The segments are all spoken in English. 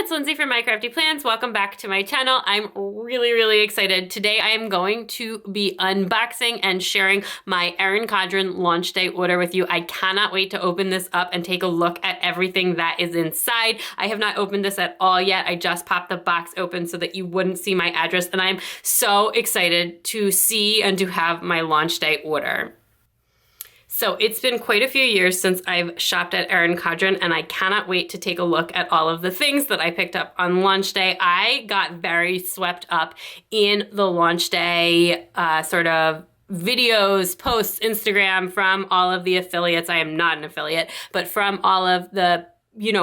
it's Lindsay from My Crafty Plans. Welcome back to my channel. I'm really excited. Today I am going to be unboxing and sharing my Erin Condren launch day order with you. I cannot wait to open this up and take a look at everything that is inside. I have not opened this at all yet. I just popped the box open so that you wouldn't see my address, and I'm so excited to see and to have my launch day order. So it's been quite a few years since I've shopped at Erin Condren, and I cannot wait to take a look at all of the things that I picked up on launch day. I got very swept up in the launch day sort of videos, posts, Instagram from all of the affiliates. I am not an affiliate, but from all of the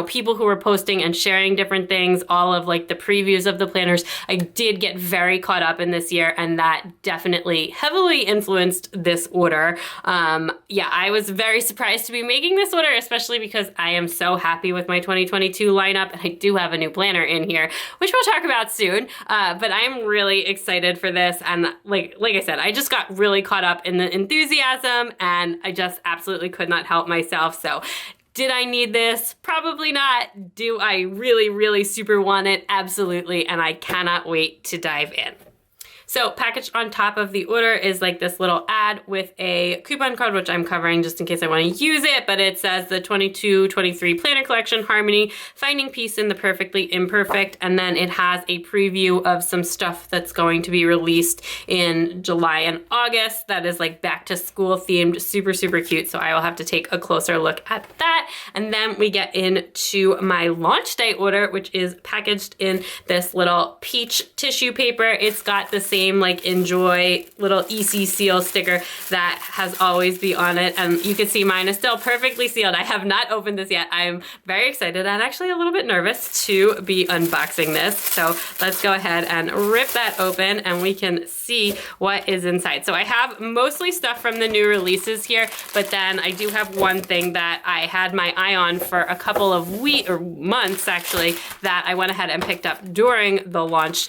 people who were posting and sharing different things, all of like the previews of the planners. I did get very caught up in this year, and that definitely heavily influenced this order. Yeah, I was very surprised to be making this order, especially because I am so happy with my 2022 lineup, and I do have a new planner in here, which we'll talk about soon. But I'm really excited for this, and like I said, I just got really caught up in the enthusiasm, and I just absolutely could not help myself. So did I need this? Probably not. Do I really super want it? Absolutely, and I cannot wait to dive in. So packaged on top of the order is like this little ad with a coupon code, which I'm covering just in case I want to use it, but it says the 22-23 Planner Collection Harmony, Finding Peace in the Perfectly Imperfect, and then it has a preview of some stuff that's going to be released in July and August that is like back to school themed, super cute, so I will have to take a closer look at that. And then we get into my launch day order, which is packaged in this little peach tissue paper. It's got the same like enjoy little EC seal sticker that has always be on it, and you can see mine is still perfectly sealed. I have not opened this yet. I'm very excited and actually a little bit nervous to be unboxing this. So let's go ahead and rip that open and we can see what is inside. So I have mostly stuff from the new releases here, but then I do have one thing that I had my eye on for a couple of weeks or months actually, that I went ahead and picked up during the launch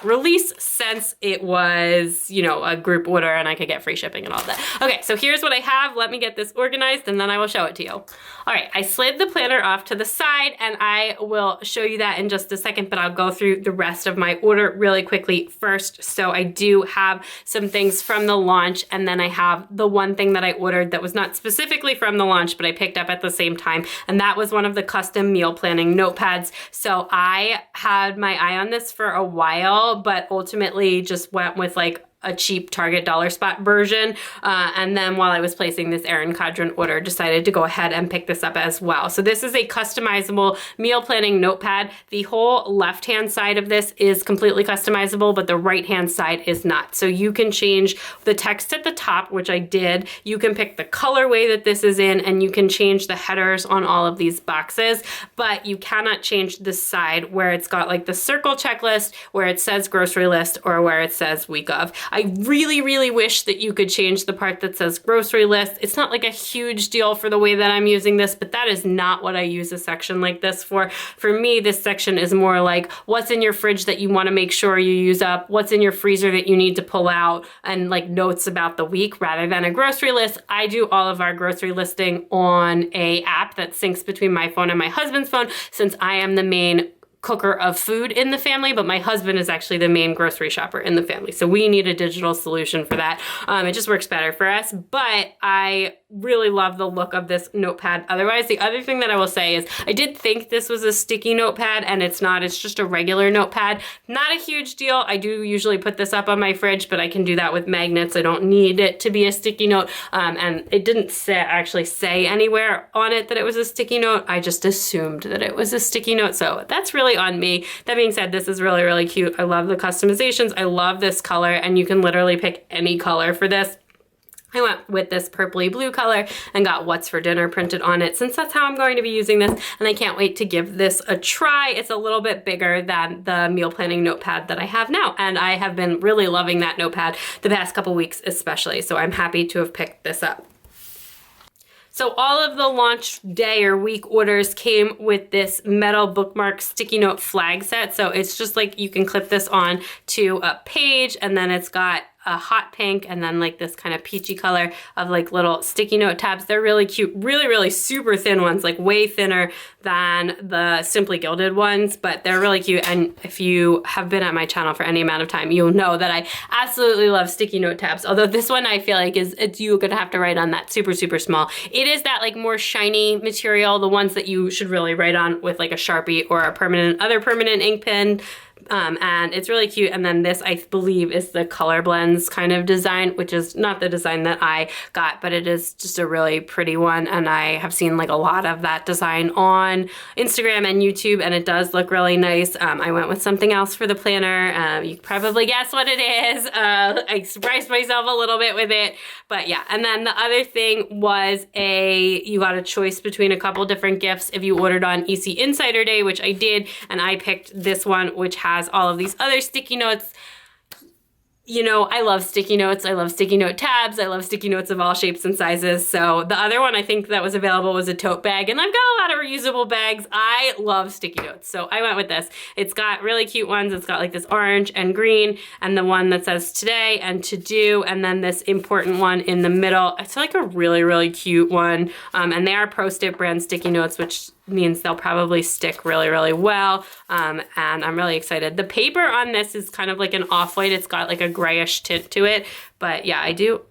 release, since it was, a group order and I could get free shipping and all that. Okay, so here's what I have. Let me get this organized and then I will show it to you. All right, I slid the planner off to the side and I will show you that in just a second, but I'll go through the rest of my order really quickly first. So I do have some things from the launch, and then I have the one thing that I ordered that was not specifically from the launch, but I picked up at the same time, and that was one of the custom meal planning notepads. So I had my eye on this for a while, but ultimately just went with like a cheap Target dollar spot version. And then while I was placing this Erin Condren order, decided to go ahead and pick this up as well. So this is a customizable meal planning notepad. The whole left-hand side of this is completely customizable, but the right-hand side is not. So you can change the text at the top, which I did. You can pick the colorway that this is in, and you can change the headers on all of these boxes, but you cannot change the side where it's got like the circle checklist, where it says grocery list, or where it says week of. I really wish that you could change the part that says grocery list. It's not like a huge deal for the way that I'm using this, but that is not what I use a section like this for. For me, this section is more like what's in your fridge that you want to make sure you use up, what's in your freezer that you need to pull out, and like notes about the week rather than a grocery list. I do all of our grocery listing on a app that syncs between my phone and my husband's phone, since I am the main cooker of food in the family, but my husband is actually the main grocery shopper in the family. So we need a digital solution for that. It just works better for us, but I really love the look of this notepad. Otherwise, the other thing that I will say is I did think this was a sticky notepad, and it's not. It's just a regular notepad. Not a huge deal. I do usually put this up on my fridge, but I can do that with magnets. I don't need it to be a sticky note. And it didn't actually say anywhere on it that it was a sticky note. I just assumed that it was a sticky note. So that's really on me. That being said, this is really cute. I love the customizations. I love this color, and you can literally pick any color for this. I went with this purpley blue color and got what's for dinner printed on it, since that's how I'm going to be using this, and I can't wait to give this a try. It's a little bit bigger than the meal planning notepad that I have now, and I have been really loving that notepad the past couple weeks especially, so I'm happy to have picked this up. So all of the launch day or week orders came with this metal bookmark sticky note flag set. So it's just like you can clip this on to a page, and then it's got a hot pink and then like this kind of peachy color of like little sticky note tabs. They're really cute, really super thin ones, like way thinner than the Simply Gilded ones, but they're really cute. And if you have been at my channel for any amount of time, you'll know that I absolutely love sticky note tabs. Although this one I feel like you're gonna have to write on that super, super small. It is that like more shiny material, the ones that you should really write on with like a Sharpie or a other permanent ink pen. And it's really cute. And then this, I believe, is the Color Blends kind of design, which is not the design that I got, but it is just a really pretty one. And I have seen like a lot of that design on Instagram and YouTube, and it does look really nice. I went with something else for the planner. You can probably guess what it is. I surprised myself a little bit with it, but yeah. And then the other thing was you got a choice between a couple different gifts if you ordered on EC Insider Day, which I did, and I picked this one, which has all of these other sticky notes. You know, I love sticky notes. I love sticky note tabs. I love sticky notes of all shapes and sizes. So the other one I think that was available was a tote bag, and I've got a lot of reusable bags. I love sticky notes, so I went with this. It's got really cute ones. It's got like this orange and green, and the one that says today and to do, and then this important one in the middle. It's like a really, really cute one. And they are Pro-Stip brand sticky notes, which means they'll probably stick really, really well. And I'm really excited. The paper on this is kind of like an off-white. It's got like a grayish tint to it, but yeah, I do.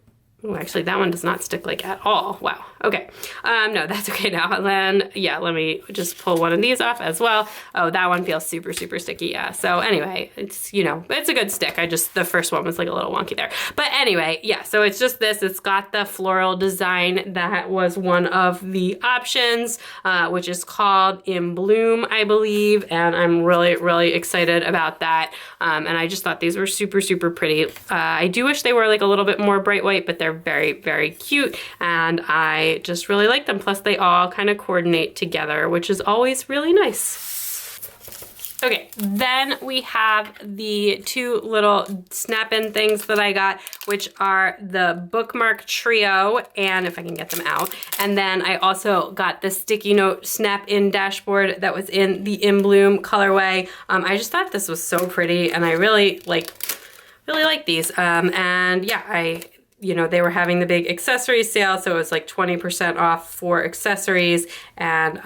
Oh, actually that one does not stick like at all. Wow. Okay. No, that's okay now. And then, yeah, let me just pull one of these off as well. Oh, that one feels super, super sticky. Yeah. So anyway, it's, you know, it's a good stick. the first one was like a little wonky there. But anyway, yeah, so it's just this. It's got the floral design that was one of the options, which is called In Bloom, I believe. And I'm really, really excited about that. And I just thought these were super, super pretty. I do wish they were like a little bit more bright white, but they're very, very cute. And I just really like them. Plus they all kind of coordinate together, which is always really nice. Okay, then we have the two little snap-in things that I got, which are the Bookmark Trio, and if I can get them out. And then I also got the sticky note snap-in dashboard that was in the In Bloom colorway. I just thought this was so pretty, and I really like these. And yeah, you know, they were having the big accessories sale, so it was like 20% off for accessories. And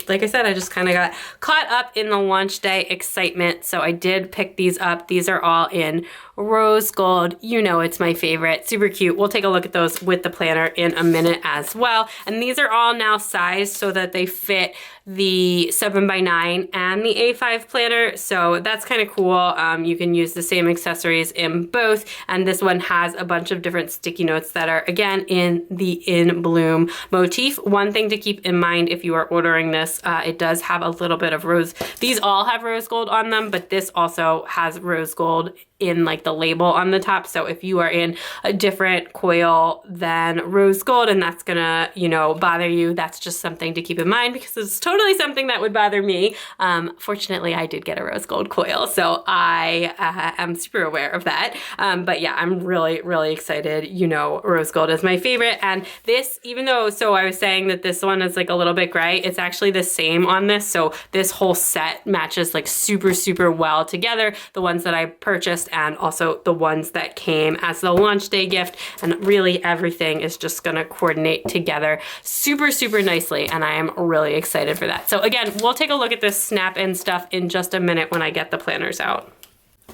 like I said, I just kind of got caught up in the launch day excitement. So I did pick these up. These are all in rose gold. You know, it's my favorite. Super cute. We'll take a look at those with the planner in a minute as well. And these are all now sized so that they fit the 7x9 and the A5 planner. So that's kind of cool. You can use the same accessories in both. And this one has a bunch of different sticky notes that are, again, in the In Bloom motif. One thing to keep in mind if you are ordering this, it does have a little bit of rose. These all have rose gold on them, but this also has rose gold in like the label on the top. So if you are in a different coil than rose gold and that's gonna, you know, bother you, that's just something to keep in mind, because it's totally something that would bother me. Fortunately, I did get a rose gold coil, so I am super aware of that. But yeah, I'm really, really excited. You know, rose gold is my favorite. And this, even though, so I was saying that this one is like a little bit gray, it's actually the same on this. So this whole set matches like super, super well together. The ones that I purchased and also the ones that came as the launch day gift, and really everything is just gonna coordinate together super, super nicely, and I am really excited for that. So again, we'll take a look at this snap-in stuff in just a minute when I get the planners out.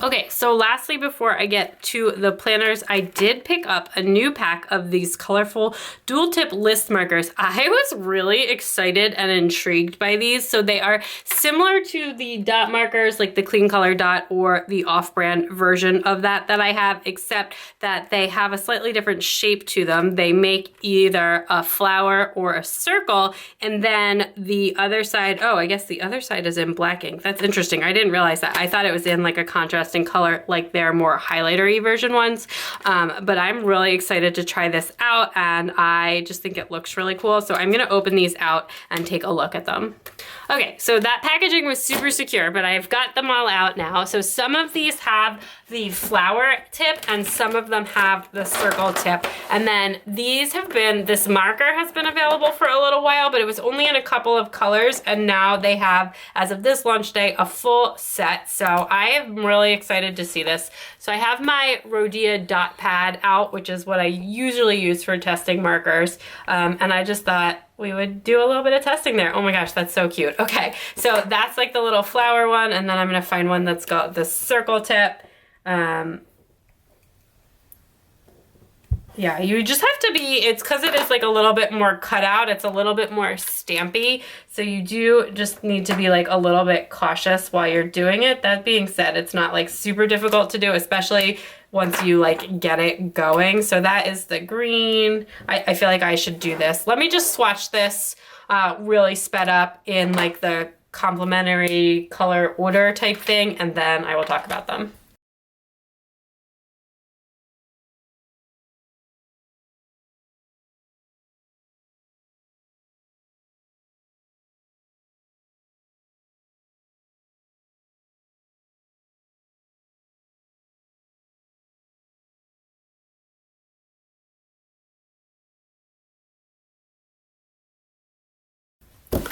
Okay, so lastly, before I get to the planners, I did pick up a new pack of these colorful dual tip list markers. I was really excited and intrigued by these. So they are similar to the dot markers, like the Clean Color Dot or the off-brand version of that I have, except that they have a slightly different shape to them. They make either a flower or a circle, and then the other side, oh, I guess the other side is in black ink. That's interesting. I didn't realize that. I thought it was in like a contrast in color like their more highlighter-y version ones. But I'm really excited to try this out, and I just think it looks really cool. So I'm gonna open these out and take a look at them. Okay, so that packaging was super secure, but I've got them all out now. So some of these have the flower tip and some of them have the circle tip. And then these have been, this marker has been available for a little while, but it was only in a couple of colors. And now they have, as of this launch day, a full set. So I am really excited to see this. So I have my Rhodia dot pad out, which is what I usually use for testing markers. And I just thought we would do a little bit of testing there. Oh my gosh, that's so cute. Okay, so that's like the little flower one, and then I'm gonna find one that's got the circle tip. Yeah, you just have to be, it's because it is like a little bit more cut out. It's a little bit more stampy. So you do just need to be like a little bit cautious while you're doing it. That being said, it's not like super difficult to do, especially once you like get it going. So that is the green. I feel like I should do this. Let me just swatch this really sped up in like the complementary color order type thing, and then I will talk about them.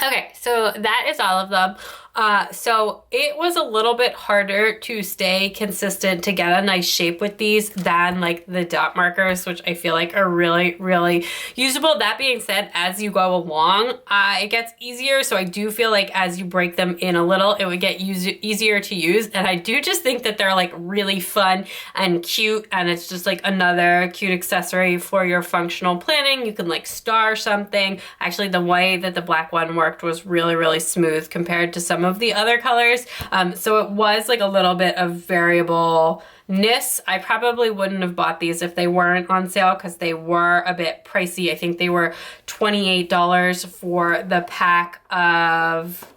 Okay, so that is all of them. So it was a little bit harder to stay consistent to get a nice shape with these than like the dot markers, which I feel like are really, really usable. That being said, as you go along, it gets easier. So I do feel like as you break them in a little, it would get easier to use. And I do just think that they're like really fun and cute. And it's just like another cute accessory for your functional planning. You can like star something. Actually, the way that the black one worked was really, really smooth compared to some of the other colors. So it was like a little bit of variableness. I probably wouldn't have bought these if they weren't on sale because they were a bit pricey. I think they were $28 for the pack of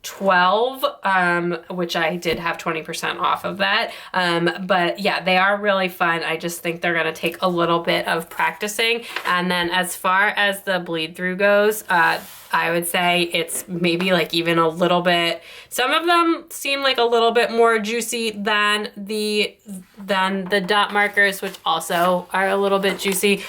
12, which I did have 20% off of that. But yeah, they are really fun. I just think they're gonna take a little bit of practicing. And then as far as the bleed through goes, I would say it's maybe like even a little bit, some of them seem like a little bit more juicy than the dot markers, which also are a little bit juicy.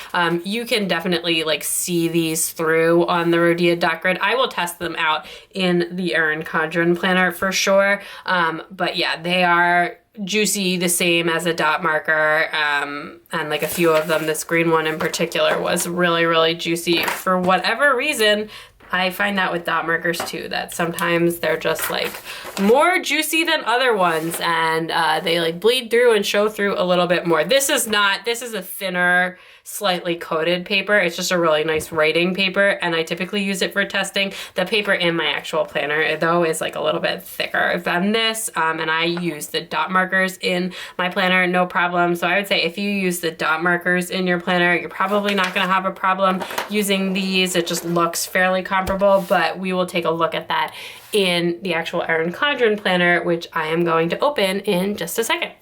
You can definitely like see these through on the Rhodia dot grid. I will test them out in the Erin Condren planner for sure. But yeah, they are juicy the same as a dot marker, and like a few of them, this green one in particular was really, really juicy. For whatever reason, I find that with dot markers too, that sometimes they're just like more juicy than other ones, and they like bleed through and show through a little bit more. This is a thinner, slightly coated paper. It's just a really nice writing paper, and I typically use it for testing. The paper in my actual planner though is like a little bit thicker than this, and I use the dot markers in my planner, no problem. So I would say if you use the dot markers in your planner, you're probably not gonna have a problem using these. It just looks fairly comparable, but we will take a look at that in the actual Erin Condren planner, which I am going to open in just a second.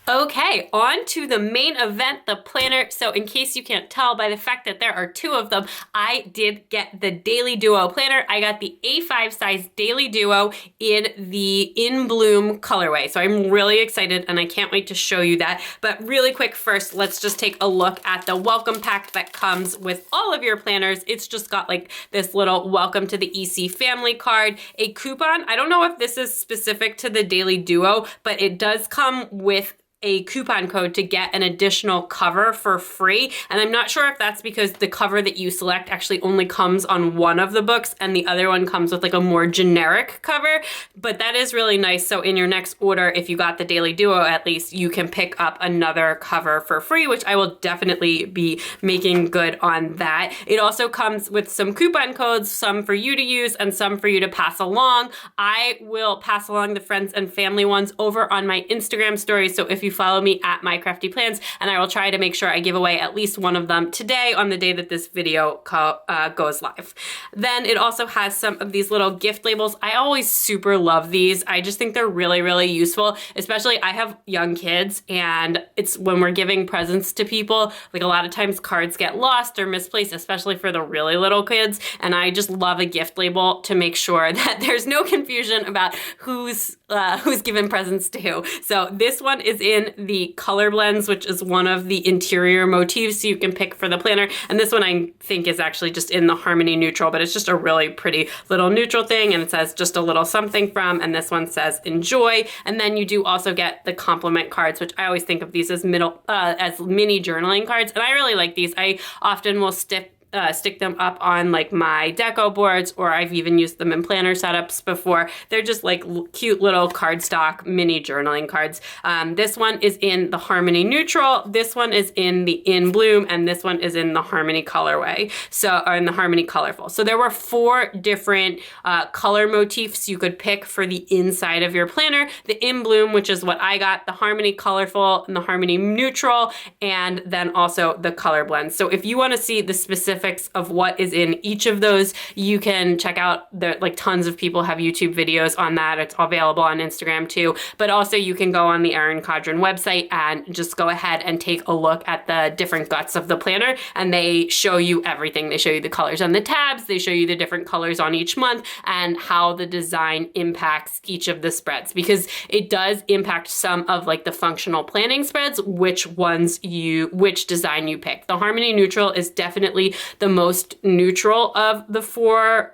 Okay, on to the main event, the planner. So in case you can't tell by the fact that there are two of them, I did get the Daily Duo planner. I got the A5 size Daily Duo in the In Bloom colorway. So I'm really excited and I can't wait to show you that. But really quick first, let's just take a look at the welcome pack that comes with all of your planners. It's just got like this little welcome to the EC family card, a coupon. I don't know if this is specific to the Daily Duo, but it does come with a coupon code to get an additional cover for free. And I'm not sure if that's because the cover that you select actually only comes on one of the books and the other one comes with like a more generic cover, but that is really nice. So in your next order, if you got the Daily Duo, at least you can pick up another cover for free, which I will definitely be making good on that. It also comes with some coupon codes, some for you to use and some for you to pass along. I will pass along the friends and family ones over on my Instagram story. So if you follow me at My Crafty Plans, and I will try to make sure I give away at least one of them today on the day that this video goes live. Then it also has some of these little gift labels. I always super love these. I just think they're really, really useful, especially I have young kids, and it's when we're giving presents to people, like a lot of times cards get lost or misplaced, especially for the really little kids, and I just love a gift label to make sure that there's no confusion about who's given presents to who. So this one is in in the color blends, which is one of the interior motifs you can pick for the planner. And this one I think is actually just in the Harmony Neutral, but it's just a really pretty little neutral thing, and it says just a little something from, and this one says enjoy. And then you do also get the compliment cards, which I always think of these as as mini journaling cards, and I really like these. I often will stick them up on like my deco boards, or I've even used them in planner setups before. They're just like cute little cardstock mini journaling cards. This one is in the Harmony Neutral, this one is in the In Bloom, and this one is in the Harmony colorway, or in the Harmony Colorful. So there were 4 different color motifs you could pick for the inside of your planner. The In Bloom, which is what I got, the Harmony Colorful, and the Harmony Neutral, and then also the color blends. So if you want to see the specific of what is in each of those, you can check out like tons of people have YouTube videos on that. It's available on Instagram too, but also you can go on the Erin Condren website and just go ahead and take a look at the different guts of the planner, and they show you everything. They show you the colors on the tabs, they show you the different colors on each month, and how the design impacts each of the spreads, because it does impact some of like the functional planning spreads, which design you pick. The Harmony Neutral is definitely the most neutral of the four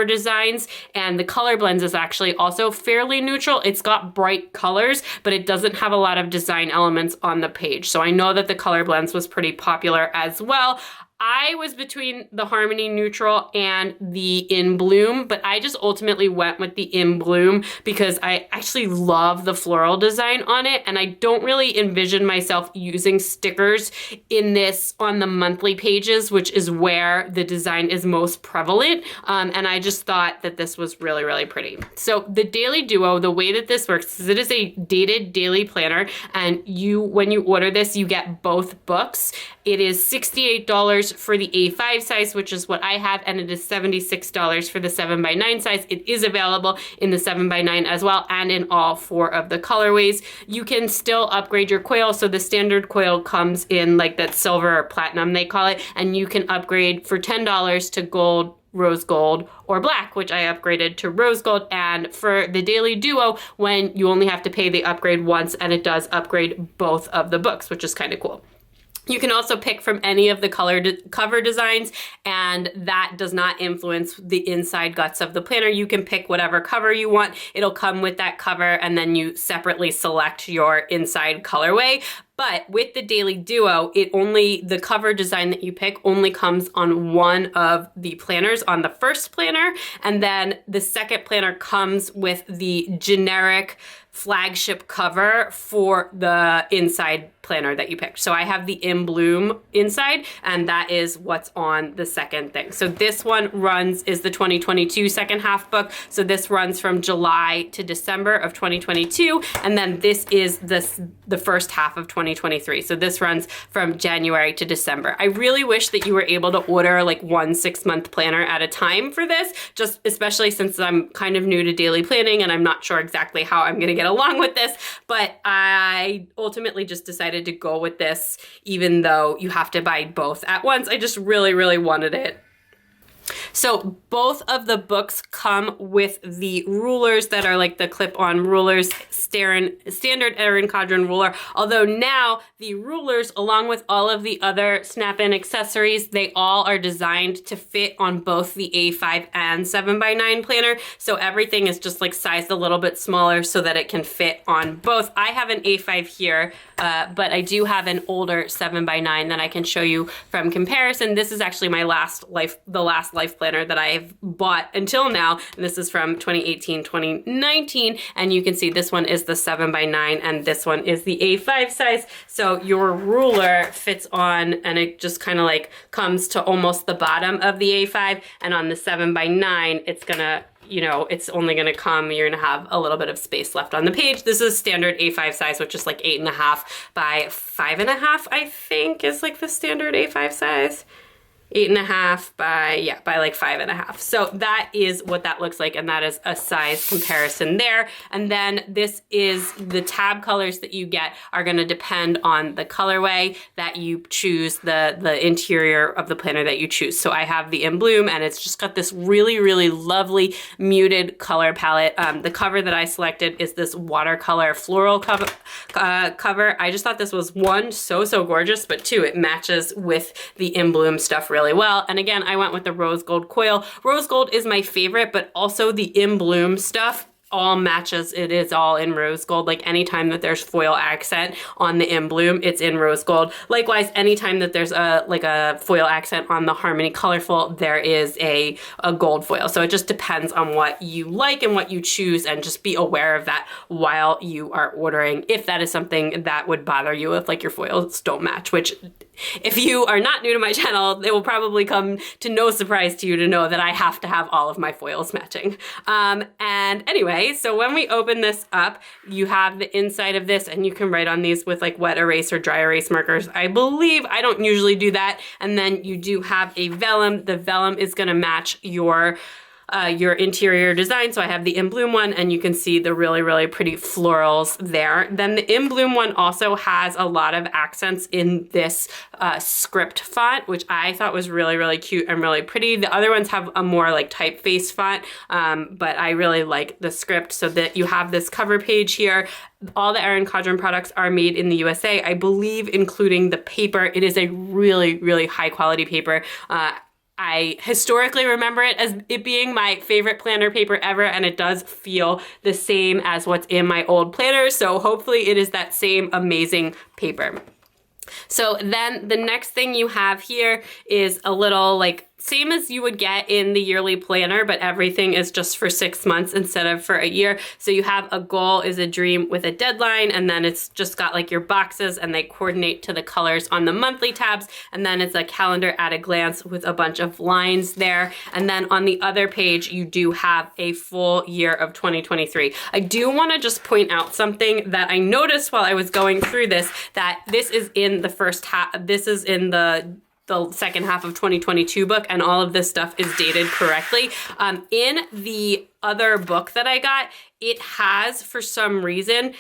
designs, and the color blends is actually also fairly neutral. It's got bright colors, but it doesn't have a lot of design elements on the page. So I know that the color blends was pretty popular as well. I was between the Harmony Neutral and the In Bloom, but I just ultimately went with the In Bloom because I actually love the floral design on it, and I don't really envision myself using stickers in this on the monthly pages, which is where the design is most prevalent, and I just thought that this was really, really pretty. So the Daily Duo, the way that this works is it is a dated daily planner, and when you order this, you get both books. It is $68 for the A5 size, which is what I have, and it is $76 for the 7x9 size. It is available in the 7x9 as well, and in all 4 of the colorways. You can still upgrade your coil, so the standard coil comes in like that silver or platinum, they call it, and you can upgrade for $10 to gold, rose gold, or black, which I upgraded to rose gold. And for the Daily Duo, when you only have to pay the upgrade once, and it does upgrade both of the books, which is kind of cool. You can also pick from any of the cover designs, and that does not influence the inside guts of the planner. You can pick whatever cover you want. It'll come with that cover, and then you separately select your inside colorway. But with the Daily Duo, the cover design that you pick only comes on one of the planners, on the first planner, and then the second planner comes with the generic flagship cover for the inside planner that you picked. So I have the In Bloom inside, and that is what's on the second thing. So this one is the 2022 second half book. So this runs from July to December of 2022, and then this is the first half of 2023. So this runs from January to December. I really wish that you were able to order like 1 6-month planner at a time for this, just especially since I'm kind of new to daily planning and I'm not sure exactly how I'm gonna get along with this, but I ultimately just decided to go with this, even though you have to buy both at once. I just really, really wanted it. So both of the books come with the rulers that are like the clip-on rulers, standard Erin Condren ruler, although now the rulers, along with all of the other snap-in accessories, they all are designed to fit on both the A5 and 7x9 planner. So everything is just like sized a little bit smaller so that it can fit on both. I have an A5 here, but I do have an older 7x9 that I can show you from comparison. This is actually the last life planner that I've bought until now. And this is from 2018, 2019. And you can see this one is the 7x9 and this one is the A5 size. So your ruler fits on, and it just kind of like comes to almost the bottom of the A5. And on the 7x9, it's gonna, it's only gonna come, you're gonna have a little bit of space left on the page. This is standard A5 size, which is like 8.5 by 5.5, I think is like the standard A5 size. 8.5 by, yeah, by like 5.5. So that is what that looks like, and that is a size comparison there. And then this is the tab colors that you get are gonna depend on the colorway that you choose, the interior of the planner that you choose. So I have the In Bloom, and it's just got this really, really lovely muted color palette. The cover that I selected is this watercolor floral cover. I just thought this was one, so gorgeous, but two, it matches with the In Bloom stuff really well. And again, I went with the rose gold coil. Rose gold is my favorite, but also the In Bloom stuff all matches. It is all in rose gold. Like anytime that there's foil accent on the In Bloom, it's in rose gold. Likewise, anytime that there's a foil accent on the Harmony Colorful, there is a gold foil. So it just depends on what you like and what you choose, and just be aware of that while you are ordering, if that is something that would bother you if like your foils don't match, which if you are not new to my channel, it will probably come to no surprise to you to know that I have to have all of my foils matching. And anyway, so when we open this up, you have the inside of this, and you can write on these with like wet erase or dry erase markers. I believe, I don't usually do that. And then you do have a vellum. The vellum is gonna match your interior design. So I have the In Bloom one, and you can see the really, really pretty florals there. Then the In Bloom one also has a lot of accents in this script font, which I thought was really, really cute and really pretty. The other ones have a more like typeface font, but I really like the script. So that you have this cover page here. All the Erin Condren products are made in the USA, I believe, including the paper. It is a really, really high quality paper. I historically remember it as it being my favorite planner paper ever, and it does feel the same as what's in my old planners, so hopefully it is that same amazing paper. So then the next thing you have here is a little like same as you would get in the yearly planner, but everything is just for 6 months instead of for a year. So you have a goal is a dream with a deadline, and then it's just got like your boxes, and they coordinate to the colors on the monthly tabs. And then it's a calendar at a glance with a bunch of lines there. And then on the other page, you do have a full year of 2023. I do want to just point out something that I noticed while I was going through this, that this is in the first half, this is in the second half of 2022 book, and all of this stuff is dated correctly. In the other book that I got, it has, for some reason,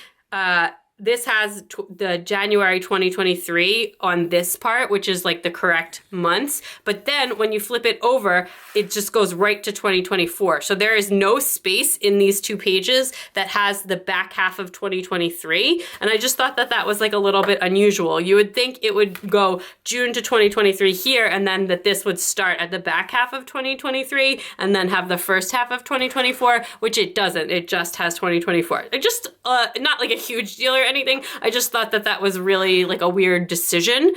this has the January 2023 on this part, which is like the correct months. But then when you flip it over, it just goes right to 2024. So there is no space in these two pages that has the back half of 2023. And I just thought that that was like a little bit unusual. You would think it would go June to 2023 here, and then that this would start at the back half of 2023 and then have the first half of 2024, which it doesn't. It just has 2024. It just, not like a huge deal or anything. I just thought that that was really like a weird decision,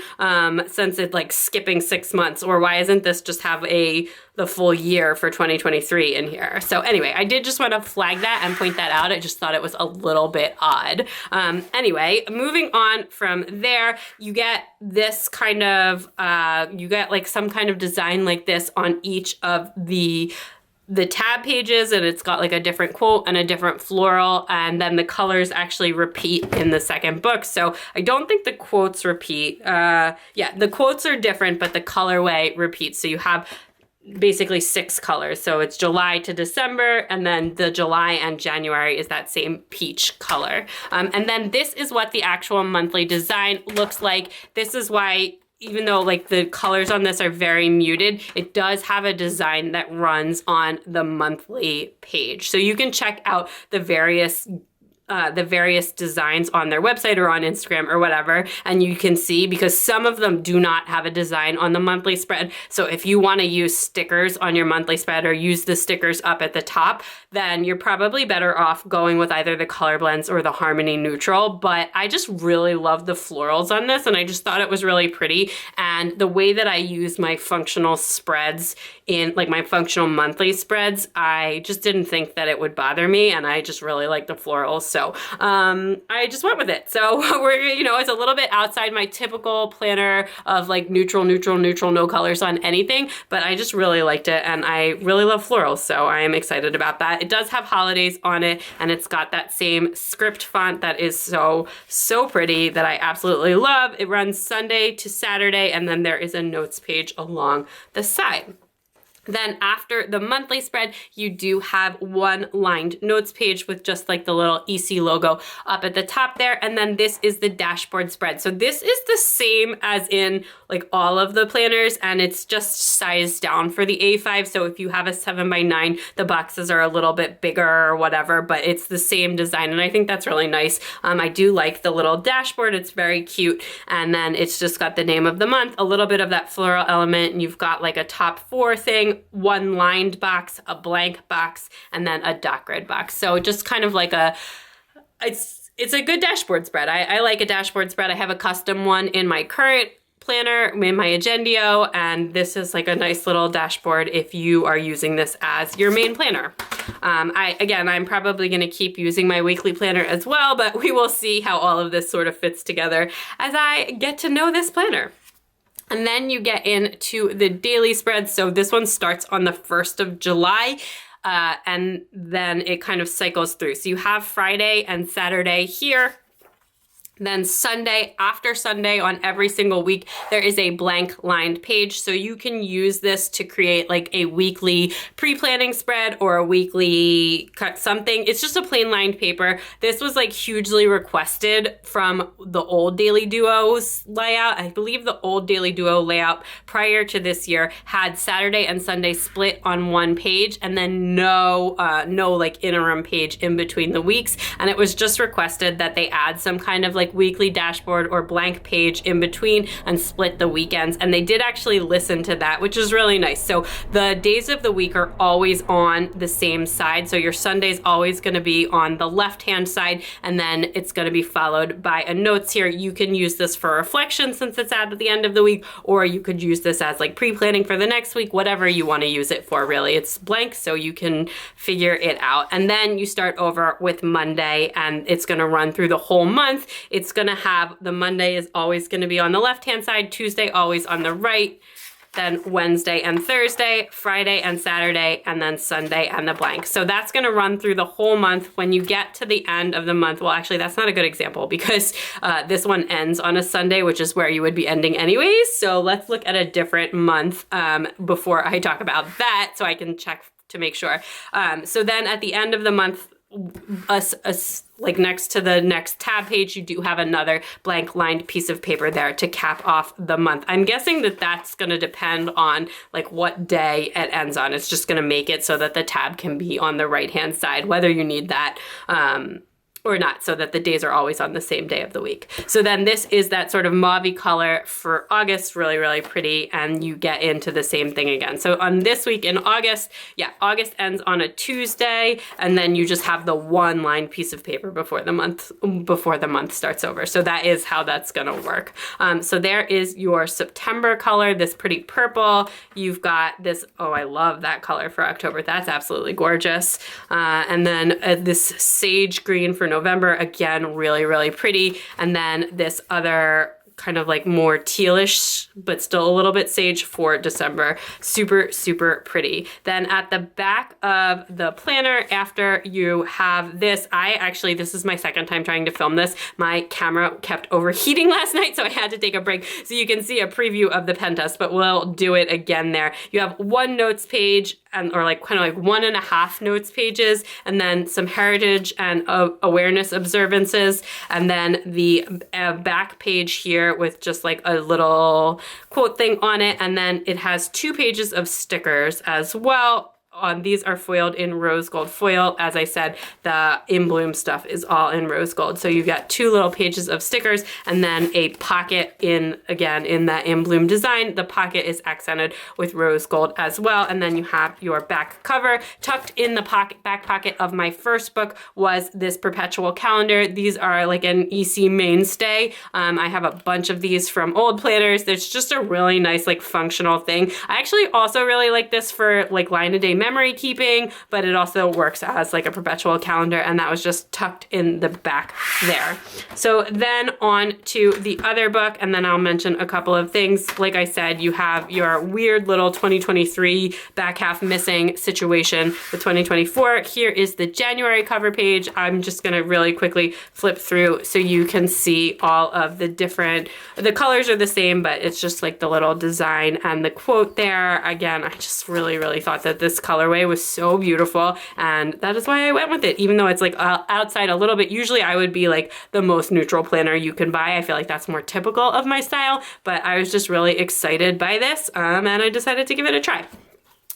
since it's like skipping 6 months, or why isn't this just have the full year for 2023 in here? So anyway, I did just want to flag that and point that out. I just thought it was a little bit odd. Anyway, moving on from there, you get this kind of, you get like some kind of design like this on each of the tab pages, and it's got like a different quote and a different floral, and then the colors actually repeat in the second book. So I don't think the quotes repeat. Yeah, the quotes are different, but the colorway repeats. So you have basically 6 colors. So it's July to December, and then the July and January is that same peach color. And then this is what the actual monthly design looks like. This is why, even though like the colors on this are very muted, it does have a design that runs on the monthly page. So you can check out the various designs on their website or on Instagram or whatever, and you can see, because some of them do not have a design on the monthly spread. So if you want to use stickers on your monthly spread or use the stickers up at the top, then you're probably better off going with either the color blends or the Harmony Neutral. But I just really love the florals on this, and I just thought it was really pretty. And the way that I use my functional spreads in like my functional monthly spreads, I just didn't think that it would bother me, and I just really like the florals. So I just went with it. So we're, you know, it's a little bit outside my typical planner of like neutral, neutral, neutral, no colors on anything, but I just really liked it and I really love florals. So I am excited about that. It does have holidays on it and it's got that same script font that is so, so pretty that I absolutely love. It runs Sunday to Saturday and then there is a notes page along the side. Then after the monthly spread, you do have one lined notes page with just like the little EC logo up at the top there. And then this is the dashboard spread. So this is the same as in like all of the planners and it's just sized down for the A5. So if you have a 7x9, the boxes are a little bit bigger or whatever, but it's the same design. And I think that's really nice. I do like the little dashboard. It's very cute. And then it's just got the name of the month, a little bit of that floral element. And you've got like a top 4 thing, one lined box, a blank box, and then a dot grid box. So just kind of like it's a good dashboard spread. I like a dashboard spread. I have a custom one in my current planner, in my Agendio, and this is like a nice little dashboard if you are using this as your main planner. I'm probably gonna keep using my weekly planner as well, but we will see how all of this sort of fits together as I get to know this planner. And then you get into the daily spread. So this one starts on the 1st of July. And then it kind of cycles through. So you have Friday and Saturday here. Then Sunday, after Sunday on every single week, there is a blank lined page. So you can use this to create like a weekly pre-planning spread or a weekly cut something. It's just a plain lined paper. This was like hugely requested from the old Daily Duos layout. I believe the old Daily Duo layout prior to this year had Saturday and Sunday split on one page and then no like interim page in between the weeks. And it was just requested that they add some kind of like weekly dashboard or blank page in between and split the weekends. And they did actually listen to that, which is really nice. So the days of the week are always on the same side. So your Sunday's always going to be on the left-hand side, and then it's going to be followed by a notes here. You can use this for reflection since it's at the end of the week, or you could use this as like pre-planning for the next week, whatever you want to use it for, really. It's blank, so you can figure it out. And then you start over with Monday, and it's going to run through the whole month. It's going to have the Monday is always going to be on the left-hand side, Tuesday always on the right, then Wednesday and Thursday, Friday and Saturday, and then Sunday and the blank. So that's going to run through the whole month. When you get to the end of the month, well, actually, that's not a good example because this one ends on a Sunday, which is where you would be ending anyways. So let's look at a different month before I talk about that so I can check to make sure. So then at the end of the month, like next to the next tab page, you do have another blank lined piece of paper there to cap off the month. I'm guessing that that's going to depend on like what day it ends on. It's just going to make it so that the tab can be on the right hand side, whether you need that or not, so that the days are always on the same day of the week. So then this is that sort of mauve color for August, really, really pretty, and you get into the same thing again. So on this week in August, yeah, August ends on a Tuesday, and then you just have the one lined piece of paper before the month starts over. So that is how that's gonna work. So there is your September color, this pretty purple. You've got this, oh, I love that color for October. That's absolutely gorgeous. And then this sage green for November, again, really, really pretty. And then this other kind of like more tealish, but still a little bit sage for December. Super, super pretty. Then at the back of the planner, after you have this, this is my second time trying to film this. My camera kept overheating last night, so I had to take a break. So you can see a preview of the pen test, but we'll do it again there. You have one notes page, or like kind of like 1.5 notes pages, and then some heritage and awareness observances, and then the back page here with just like a little quote thing on it, and then it has 2 pages of stickers as well. These are foiled in rose gold foil. As I said, the In Bloom stuff is all in rose gold. So you've got 2 little pages of stickers and then a pocket in that In Bloom design. The pocket is accented with rose gold as well. And then you have your back cover. Tucked in the back pocket of my first book was this Perpetual Calendar. These are like an EC mainstay. I have a bunch of these from old planners. It's just a really nice like functional thing. I actually also really like this for like line a day memory keeping, but it also works as like a perpetual calendar, and that was just tucked in the back there. So then on to the other book, and then I'll mention a couple of things. Like I said, you have your weird little 2023 back half missing situation with 2024. Here is the January cover page. I'm just gonna really quickly flip through so you can see all of the different, the colors are the same, but it's just like the little design and the quote there. Again, I just really thought that this colorway was so beautiful, and that is why I went with it, even though it's like outside a little bit. Usually I would be like the most neutral planner you can buy. I feel like that's more typical of my style, but I was just really excited by this, and I decided to give it a try.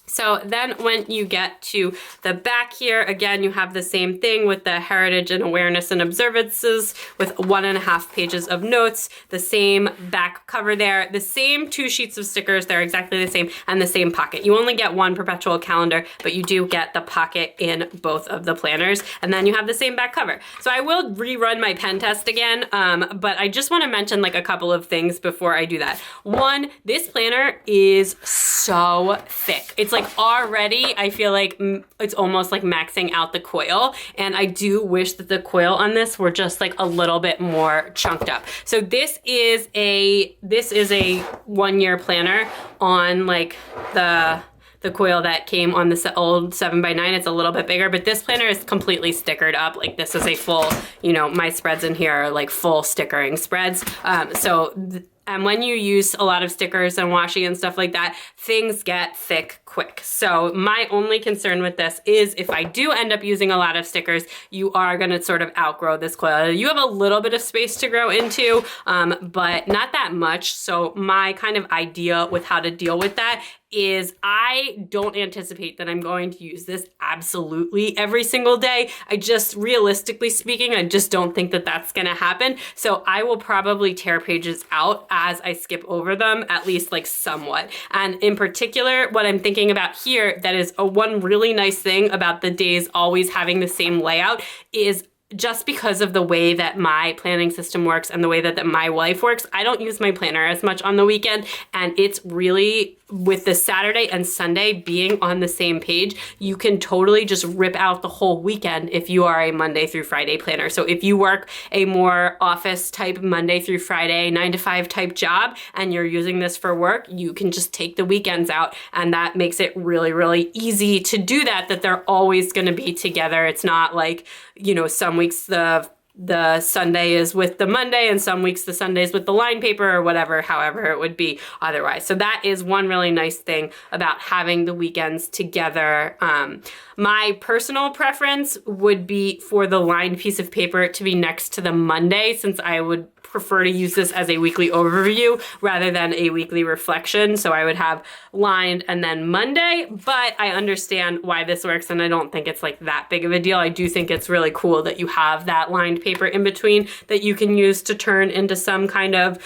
So then when you get to the back here, again, you have the same thing with the heritage and awareness and observances with 1.5 pages of notes, the same back cover there, the same 2 sheets of stickers, they're exactly the same, and the same pocket. You only get 1 perpetual calendar, but you do get the pocket in both of the planners, and then you have the same back cover. So I will rerun my pen test again, but I just wanna mention like a couple of things before I do that. One, this planner is so thick. It's like already, I feel like it's almost like maxing out the coil, and I do wish that the coil on this were just like a little bit more chunked up. So this is a 1-year planner on like the coil that came on the old 7x9. It's a little bit bigger, but this planner is completely stickered up. Like this is a full, you know, my spreads in here are like full stickering spreads. And when you use a lot of stickers and washi and stuff like that, things get thick quick. So my only concern with this is if I do end up using a lot of stickers, you are gonna sort of outgrow this coil. You have a little bit of space to grow into, but not that much. So my kind of idea with how to deal with that is I don't anticipate that I'm going to use this absolutely every single day. I just, realistically speaking, I just don't think that that's gonna happen. So I will probably tear pages out as I skip over them, at least like somewhat. And in particular, what I'm thinking about here, that is one really nice thing about the days always having the same layout is just because of the way that my planning system works and the way that my life works, I don't use my planner as much on the weekend, and it's really, with the Saturday and Sunday being on the same page, you can totally just rip out the whole weekend if you are a Monday through Friday planner. So if you work a more office type Monday through Friday, 9 to 5 type job, and you're using this for work, you can just take the weekends out, and that makes it really easy to do that they're always gonna be together. It's not like, you know, some weeks the Sunday is with the Monday and some weeks the Sunday is with the line paper or whatever, however it would be otherwise. So that is one really nice thing about having the weekends together. My personal preference would be for the lined piece of paper to be next to the Monday, since I would prefer to use this as a weekly overview rather than a weekly reflection. So I would have lined and then Monday, but I understand why this works, and I don't think it's like that big of a deal. I do think it's really cool that you have that lined paper in between that you can use to turn into some kind of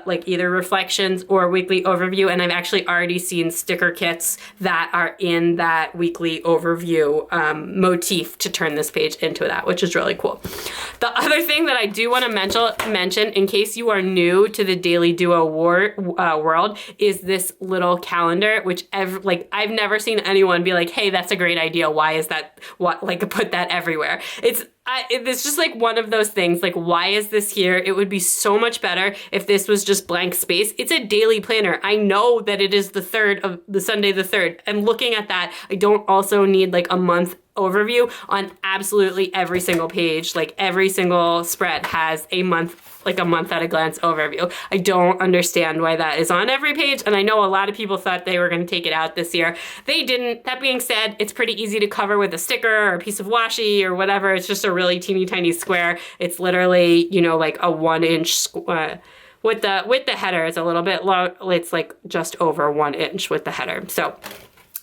like either reflections or weekly overview. And I've actually already seen sticker kits that are in that weekly overview motif to turn this page into that, which is really cool. The other thing that I do want to mention in case you are new to the Daily Duo world is this little calendar, which I've never seen anyone be like, hey, that's a great idea. Why is that, put that everywhere. It's just like one of those things, like, why is this here? It would be so much better if this was just blank space. It's a daily planner. I know that it is the 3rd of the Sunday the 3rd. And looking at that, I don't also need like a month overview on absolutely every single page. Like every single spread has a month, like a month at a glance overview. I don't understand why that is on every page. And I know a lot of people thought they were going to take it out this year. They didn't. That being said, it's pretty easy to cover with a sticker or a piece of washi or whatever. It's just a really teeny tiny square. It's literally, you know, like a 1-inch with the header. It's a little bit low. It's like just over 1 inch with the header. So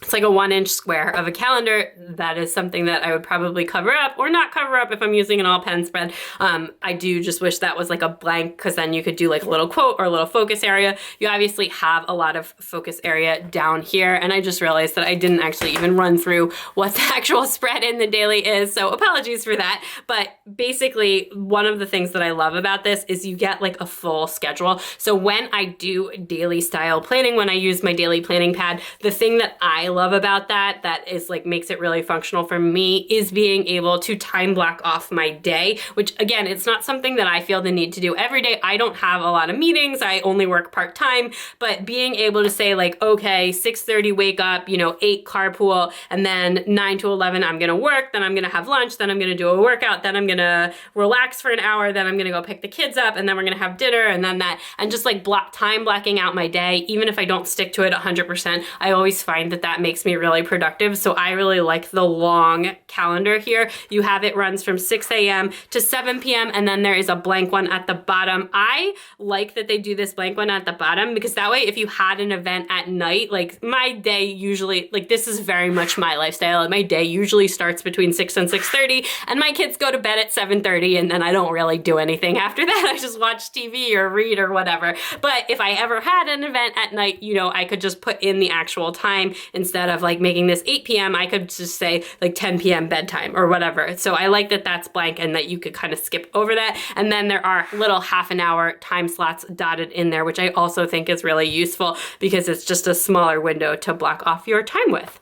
it's like a 1-inch square of a calendar. That is something that I would probably cover up or not cover up if I'm using an all pen spread. I do just wish that was like a blank, because then you could do like a little quote or a little focus area. You obviously have a lot of focus area down here, and I just realized that I didn't actually even run through what the actual spread in the daily is, so apologies for that. But basically, one of the things that I love about this is you get like a full schedule. So when I do daily style planning, when I use my daily planning pad, the thing that I love about that is like makes it really functional for me is being able to time block off my day, which again, it's not something that I feel the need to do every day. I don't have a lot of meetings. I only work part-time, but being able to say like, okay, 6:30 wake up, you know, 8 carpool, and then 9 to 11 I'm gonna work, then I'm gonna have lunch, then I'm gonna do a workout, then I'm gonna relax for an hour, then I'm gonna go pick the kids up, and then we're gonna have dinner, and then that, and just like time blocking out my day, even if I don't stick to it 100%, I always find that makes me really productive. So I really like the long calendar here. You have it runs from 6 a.m. to 7 p.m. and then there is a blank one at the bottom. I like that they do this blank one at the bottom because that way if you had an event at night, like my day usually, like this is very much my lifestyle. My day usually starts between 6 and 6:30 and my kids go to bed at 7:30 and then I don't really do anything after that. I just watch TV or read or whatever. But if I ever had an event at night, you know, I could just put in the actual time instead of like making this 8 p.m. I could just say like 10 p.m. bedtime or whatever. So I like that that's blank and that you could kind of skip over that. And then there are little half an hour time slots dotted in there, which I also think is really useful because it's just a smaller window to block off your time with.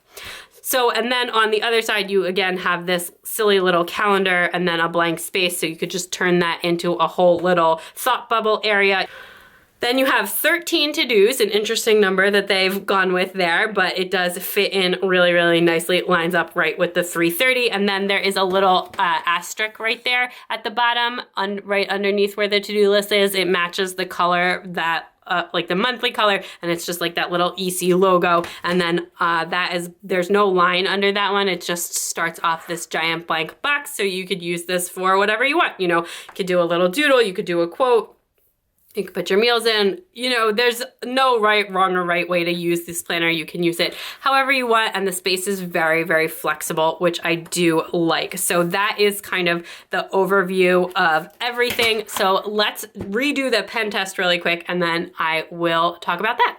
So, and then on the other side, you again have this silly little calendar and then a blank space. So you could just turn that into a whole little thought bubble area. Then you have 13 to-dos, an interesting number that they've gone with there, but it does fit in really, really nicely. It lines up right with the 3:30. And then there is a little asterisk right there at the bottom, right underneath where the to-do list is. It matches the color that like the monthly color, and it's just like that little EC logo. And then there's no line under that one. It just starts off this giant blank box. So you could use this for whatever you want. You know, you could do a little doodle, you could do a quote, you can put your meals in. You know, there's no wrong or right way to use this planner. You can use it however you want, and the space is very, very flexible, which I do like. So that is kind of the overview of everything. So let's redo the pen test really quick, and then I will talk about that.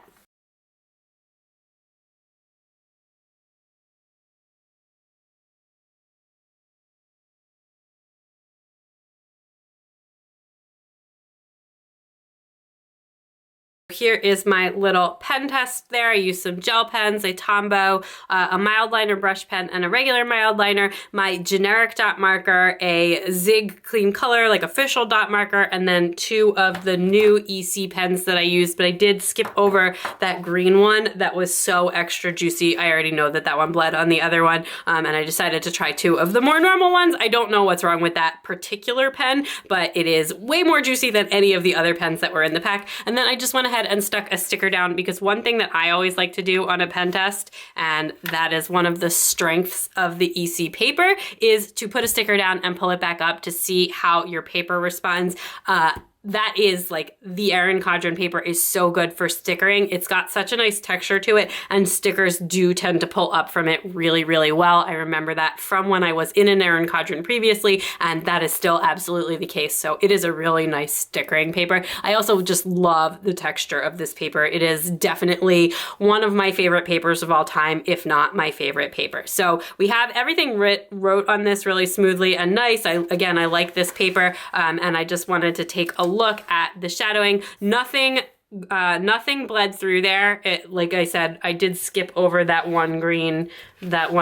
Here is my little pen test there. I used some gel pens, a Tombow, a mild liner brush pen, and a regular mild liner, my generic dot marker, a Zig Clean Color, like official dot marker, and then 2 of the new EC pens that I used, but I did skip over that green one that was so extra juicy. I already know that one bled on the other one, and I decided to try 2 of the more normal ones. I don't know what's wrong with that particular pen, but it is way more juicy than any of the other pens that were in the pack. And then I just went ahead and stuck a sticker down because one thing that I always like to do on a pen test, and that is one of the strengths of the EC paper, is to put a sticker down and pull it back up to see how your paper responds. That is like the Erin Condren paper is so good for stickering. It's got such a nice texture to it, and stickers do tend to pull up from it really, really well. I remember that from when I was in an Erin Condren previously, and that is still absolutely the case. So it is a really nice stickering paper. I also just love the texture of this paper. It is definitely one of my favorite papers of all time, if not my favorite paper. So we have everything wrote on this really smoothly and nice. I like this paper, and I just wanted to take a look at the shadowing. Nothing bled through there. Like I said, I did skip over that one green dot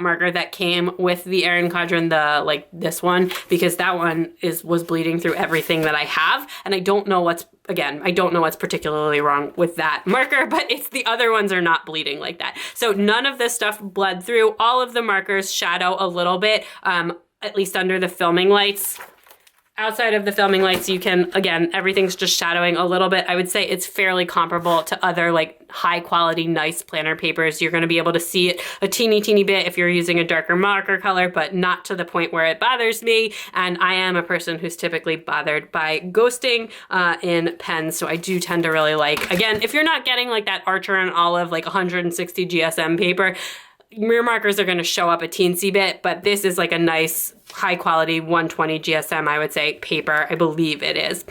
marker that came with the Erin Condren, this one, because that one was bleeding through everything that I have, and I don't know what's particularly wrong with that marker, but it's the other ones are not bleeding like that. So none of this stuff bled through. All of the markers shadow a little bit, at least under the filming lights. Outside of the filming lights, you can, again, everything's just shadowing a little bit. I would say it's fairly comparable to other like high quality, nice planner papers. You're gonna be able to see it a teeny bit if you're using a darker marker color, but not to the point where it bothers me. And I am a person who's typically bothered by ghosting in pens, so I do tend to really like, again, if you're not getting like that Archer and Olive, like 160 GSM paper, your markers are gonna show up a teensy bit, but this is like a nice high quality 120 GSM, I would say, paper. I believe it is.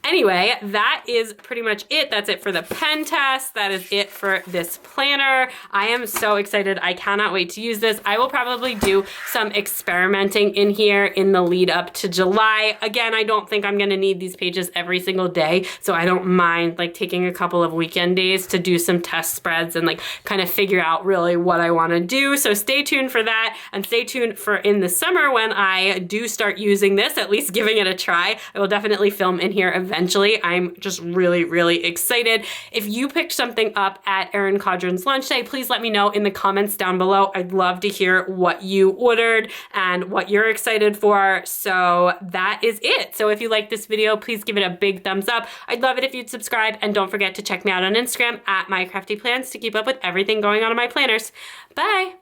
Anyway, that is pretty much it. That's it for the pen test. That is it for this planner. I am so excited. I cannot wait to use this. I will probably do some experimenting in here in the lead up to July. Again, I don't think I'm gonna need these pages every single day, so I don't mind like taking a couple of weekend days to do some test spreads and like kind of figure out really what I wanna do. So stay tuned for that, and stay tuned for in the summer when I do start using this, at least giving it a try. I will definitely film in here eventually. I'm just really, really excited. If you picked something up at Erin Condren's launch day, please let me know in the comments down below. I'd love to hear what you ordered and what you're excited for. So that is it. So if you like this video, please give it a big thumbs up. I'd love it if you'd subscribe, and don't forget to check me out on Instagram at mycraftyplans to keep up with everything going on in my planners. Bye.